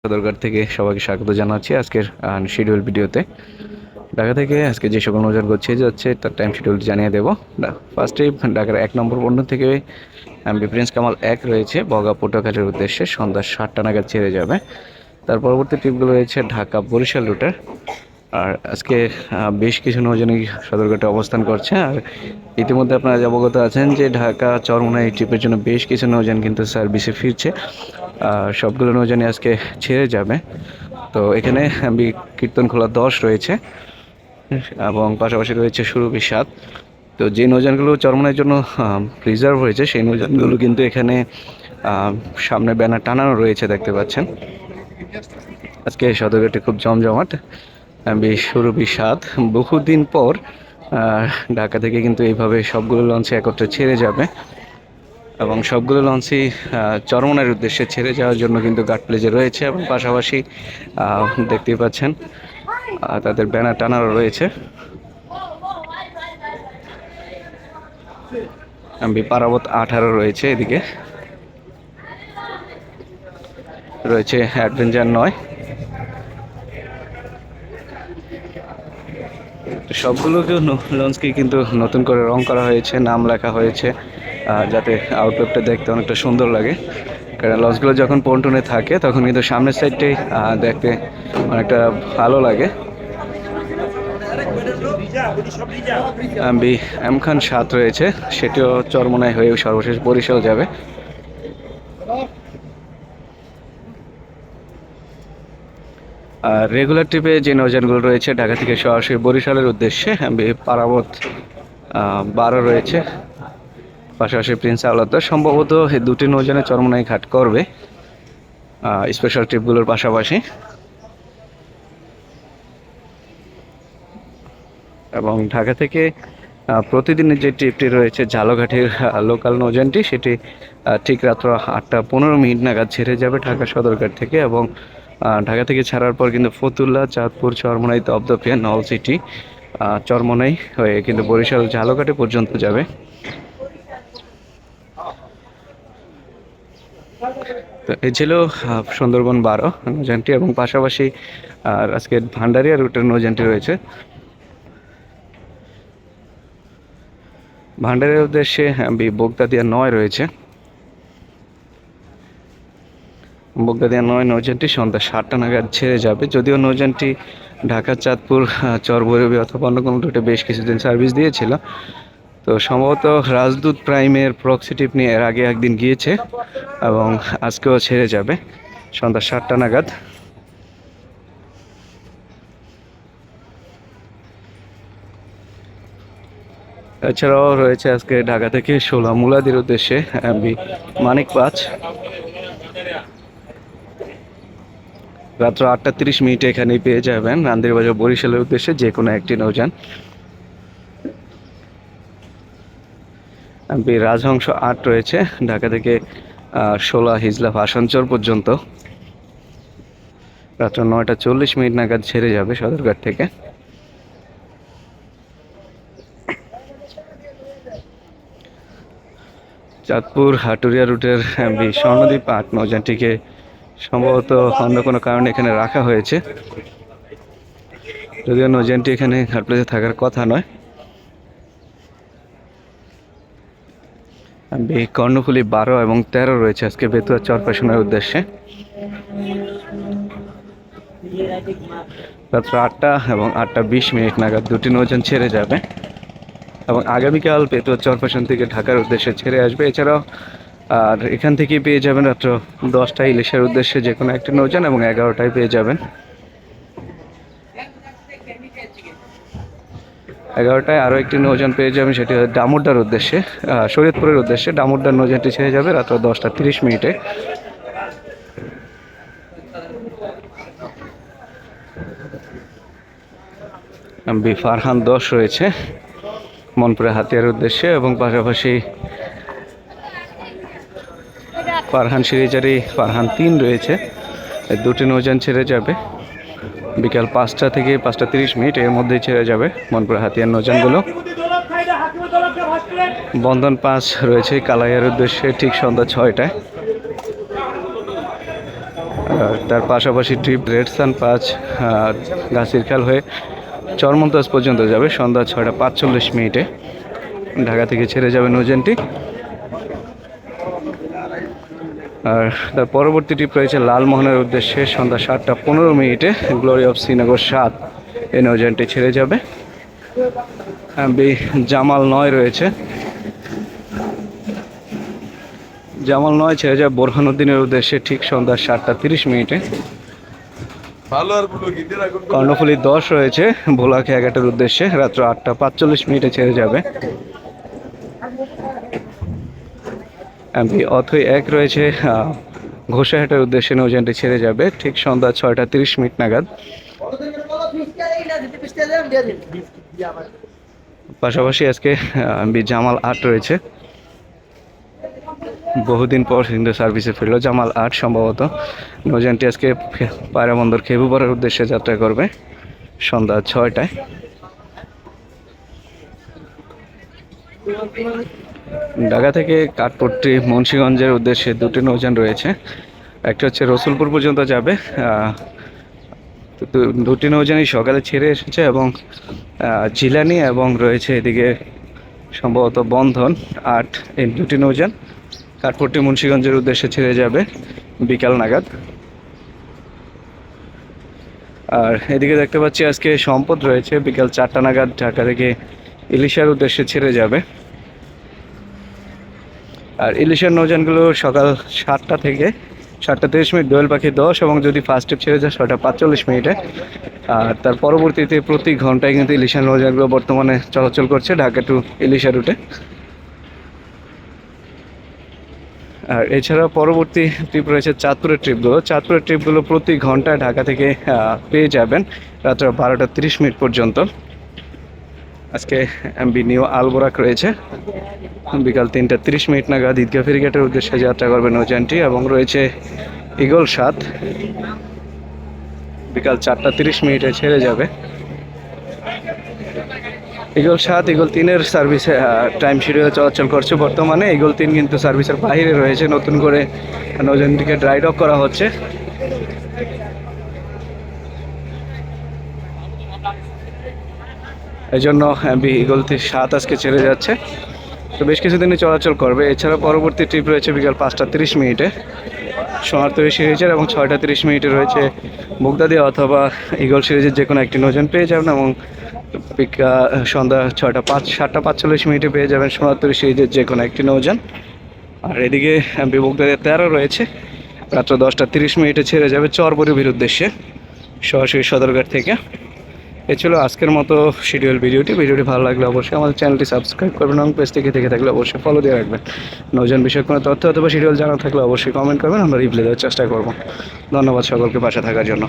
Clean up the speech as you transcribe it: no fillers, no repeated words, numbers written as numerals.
সদরঘাট থেকে সবাইকে স্বাগত জানাচ্ছি আজকের শিডিউল ভিডিওতে। ঢাকা থেকে আজকে যে সকল নৌযান গচ্ছে যাচ্ছে তার টাইম শিডিউল জানিয়ে দেবো। ফার্স্টেই ঢাকার 1 নম্বর বন্দর থেকে প্রিন্স কামাল 1 রয়েছে বগা পটুয়াখালীর উদ্দেশ্যে সন্ধ্যা 7টা নাগাদ ছেড়ে যাবে। তার পরবর্তী ট্রিপগুলো রয়েছে ঢাকা বরিশাল রুটের। আর আজকে বেশ কিছু নৌযানই সদরঘাটে অবস্থান করছে। আর ইতিমধ্যে আপনারা অবগত আছেন যে ঢাকা চরমোনাই এই ট্রিপের জন্য বেশ কিছু নৌযান কিন্তু সার্ভিসে ফিরছে। সবগুলো নৌযানই আজকে ছেড়ে যাবে। তো এখানে কীর্তনখোলা 10 রয়েছে এবং পাশাপাশি রয়েছে সুরভি 7। তো যে নৌযানগুলো চরমোনাইয়ের জন্য রিজার্ভ হয়েছে সেই নৌযানগুলো কিন্তু এখানে সামনে ব্যানার টানানো রয়েছে, দেখতে পাচ্ছেন। আজকে সদরঘাটে খুব জমজমাট। সুরভি 7 বহুদিন পর ঢাকা থেকে কিন্তু এইভাবে সবগুলো লঞ্চে একত্রে ছেড়ে যাবে এবং সবগুলো লঞ্চই চরমোনাইয়ের উদ্দেশ্যে ছেড়ে যাওয়ার জন্য কিন্তু গার্ড প্লেজে রয়েছে এবং পাশাপাশি দেখতেই পাচ্ছেন তাদের ব্যানার টানারও রয়েছে। পারাবত 18 রয়েছে, এদিকে রয়েছে অ্যাডভেঞ্চার 9। সবগুলো লঞ্চকে কিন্তু নতুন করে রং করা হয়েছে, নাম লেখা হয়েছে যাতে আউটলুকটা দেখতে অনেকটা সুন্দর লাগে। কারণ লঞ্চগুলো যখন পন্টুনে থাকে তখন কিন্তু সামনের সাইডটাই দেখতে অনেকটা ভালো লাগে। এম খান 7 রয়েছে, সেটিও চরমোনাই হয়ে সর্বশেষ বরিশাল যাবে। আর রেগুলার ট্রিপে যে নৌযানগুলো রয়েছে ঢাকা থেকে সরাসরি বরিশালের উদ্দেশ্যে পারাবত 12 রয়েছে, পাশাপাশি প্রিন্স আওলাদ। সম্ভবত এই দুটি নৌযানে চরমোনাই ঘাট করবে স্পেশাল ট্রিপগুলোর পাশাপাশি। এবং ঢাকা থেকে প্রতিদিনের যে ট্রিপটি রয়েছে ঝালকাঠির লোকাল নৌযানটি, সেটি ঠিক রাত্র 8টা 15 নাগাদ ছেড়ে যাবে ঢাকা সদরঘাট থেকে। এবং ঢাকা থেকে ছাড়ার পর কিন্তু ফতুল্লা, চাঁদপুর, চরমোনাই, তপদপিয়া, নলছিটি, চরমোনাই হয়ে কিন্তু বরিশাল ঝালকাঠি পর্যন্ত যাবে। তো এই ছিল সুন্দরবন 12 নৌযানটি এবং পাশাপাশি আর আজকে ভান্ডারিয়া রুটের নৌযানটি রয়েছে। ভান্ডারের উদ্দেশ্যে বোগদাদিয়া 9 রয়েছে। বোগদাদিয়া 9 নৌযানটি সন্ধ্যা 7টা নাগাদ ছেড়ে যাবে। যদিও নৌযানটি ঢাকা, চাঁদপুর, চরবৈরবী অথবা অন্য কোনো রুটে বেশ কিছুদিন সার্ভিস দিয়েছিল। তো সম্ভবত রাজদূত প্রাইমের প্রক্সিটিভ নিয়ে এর আগে একদিন গিয়েছে এবং আজকেও ছেড়ে যাবে সন্ধ্যা 7টা নাগাদ। এছাড়াও রয়েছে আজকে ঢাকা থেকে শোলা মুলাদির উদ্দেশ্যে মানিক 5, রাত্র 8টা 30 এখানেই পেয়ে যাবেন নান্দিরবাজার বরিশালের উদ্দেশ্যে যে কোনো একটি নৌযান। রাজহংস 8 রয়েছে ঢাকা থেকে 16 হিজলা ভাসানচর পর্যন্ত, রাত্র 9টা 40 নাগাদ ছেড়ে যাবে সদরঘাট থেকে। চাঁদপুর হাটুরিয়া রুটের স্বর্ণদ্বীপ 8 নৌযানটিকে সম্ভবত অন্য কোনো কারণে এখানে রাখা হয়েছে, যদিও নৌযানটি এখানে ঘাট প্লেসে থাকার কথা নয়। কর্ণফুলী 12 এবং 13 রয়েছে আজকে বেতুয়া চরপেশনের উদ্দেশ্যে। রাত্র 8টা এবং 8টা 20 নাগাদ দুটি নৌযান ছেড়ে যাবে এবং আগামীকাল বেতুয়া চরপেশন থেকে ঢাকার উদ্দেশ্যে ছেড়ে আসবে। এছাড়াও আর এখান থেকেই পেয়ে যাবেন রাত্র 10টায় ইলিশের উদ্দেশ্যে যে কোনো একটি নৌযান এবং 11টায় পেয়ে যাবেন 11টায় আরও একটি নৌযান পেয়ে যাবেন, সেটি হচ্ছে ডামুড্ডার উদ্দেশ্যে, শরীয়তপুরের উদ্দেশ্যে। ডামুড্ডার নৌযানটি ছেড়ে যাবে রাত্র 10টা 30। ফারহান 10 রয়েছে মনপুরে হাতিয়ার উদ্দেশ্যে এবং পাশাপাশি ফারহান সিরিজারি ফারহান 3 রয়েছে। দুটি নৌযান ছেড়ে যাবে বিকাল 5টা থেকে 5টা 30 এর মধ্যেই ছেড়ে যাবে মনপুরে হাতিয়ার নৌযানগুলো। বন্ধন 5 রয়েছে কালাইয়ার উদ্দেশ্যে ঠিক সন্ধ্যা 6টায়। আর তার পাশাপাশি ট্রিপ রেড সান 5 গাছির খাল হয়ে চরমন্তাজ পর্যন্ত যাবে সন্ধ্যা 6:45 ঢাকা থেকে ছেড়ে যাবে নৌযানটি। আর তার পরবর্তী ট্রিপ রয়েছে লালমোহনের উদ্দেশ্যে সন্ধ্যা 7:15 গ্লোরি অফ শ্রীনগর 7 এই নৌযানটি ছেড়ে যাবে। জামাল 9 রয়েছে, জামাল 9 ছেড়ে যাবে বোরহানুদ্দিনের উদ্দেশ্যে ঠিক সন্ধ্যা 7:30। কর্ণফুলী 10 রয়েছে ভোলা খেয়াঘাটের উদ্দেশ্যে রাত্র 8:45 ছেড়ে যাবে। অথই 1 রয়েছে ঘোষাহাটের উদ্দেশ্যে নৌযানটি ছেড়ে যাবে ঠিক সন্ধ্যা 6:30 নাগাদ। পাশাপাশি আজকে জামাল 8 রয়েছে, বহুদিন পর কিন্তু সার্ভিসে ফিরল জামাল 8 সম্ভবত। নৌযানটি আজকে পায়রা বন্দর খেবুপাড়ার উদ্দেশ্যে যাত্রা করবে সন্ধ্যা 6টায়। ঢাকা থেকে কাঠপট্টি মুন্সিগঞ্জের উদ্দেশ্যে দুটি নৌযান রয়েছে, একটা হচ্ছে রসুলপুর পর্যন্ত যাবে। দুটি নৌযানই সকালে ছেড়ে এসেছে এবং জিলানি এবং রয়েছে এদিকে সম্ভবত বন্ধন 8 এই দুটি নৌযান কাঠপট্টি মুন্সিগঞ্জের উদ্দেশ্যে ছেড়ে যাবে বিকাল নাগাদ। আর এদিকে দেখতে পাচ্ছি আজকে সম্পদ রয়েছে বিকাল 4টা নাগাদ ঢাকা থেকে ইলিশার উদ্দেশ্যে ছেড়ে যাবে। আর ইলিশার নৌযানগুলো সকাল 7টা থেকে 7:30 দোয়েল পাখি 10 এবং যদি ফার্স্ট ট্রিপ ছেড়ে যায় 6:45। আর তার পরবর্তীতে প্রতি ঘন্টায় কিন্তু ইলিশার নৌযানগুলো বর্তমানে চলাচল করছে ঢাকা টু ইলিশা রুটে। আর এছাড়া পরবর্তী ট্রিপ রয়েছে চাঁদপুরের ট্রিপগুলো প্রতি ঘন্টায় ঢাকা থেকে পেয়ে যাবেন রাত্র 12:30 পর্যন্ত। আজকে এমবি নিউ আলবোরাক রয়েছে বিকাল 3:30 নাগাদ ঈদগাহ ফেরিঘাটের উদ্দেশ্যে যাত্রা করবে নৌযানটি এবং রয়েছে ইগল 7 বিকাল 4:30 ছেড়ে যাবে। ইগল 7 ইগল 3-এর সার্ভিসে টাইম শিডিউলে চলাচল করছে বর্তমানে। ইগল 3 কিন্তু সার্ভিসের বাইরে রয়েছে, নতুন করে নৌযানটিকে ড্রাই ডক করা হচ্ছে। এই জন্য ইগল 7 আজকে ছেড়ে যাচ্ছে, তো বেশ কিছুদিনই চলাচল করবে। এছাড়া পরবর্তী ট্রিপ রয়েছে বিকাল 5:30 সোনারতরী সিরিজের এবং 6:30 রয়েছে মুগদাদিয়া অথবা ইগল সিরিজের যে কোনো একটি নৌযান পেয়ে যাবেন এবং সন্ধ্যা 7:45 পেয়ে যাবেন সোনারতরী সিরিজের যে কোনো একটি নৌযান। আর এদিকে মুগদাদিয়া 13 রয়েছে রাত্র 10:30 ছেড়ে যাবে চরবরিভির উদ্দেশ্যে সরাসরি সদরঘাট থেকে। এ ছিল আজকের মতো শিডিউল ভিডিওটি ভালো লাগলে অবশ্যই আমাদের চ্যানেলটি সাবস্ক্রাইব করবেন এবং পেজ থেকে থাকলে অবশ্যই ফলো দিয়ে রাখবেন। নৌযান বিষয়ে কোনো তথ্য অথবা শিডিউল জানা থাকলে অবশ্যই কমেন্ট করবেন, আমরা রিপ্লাই দেওয়ার চেষ্টা করব। ধন্যবাদ সকলকে পাশে থাকার জন্য।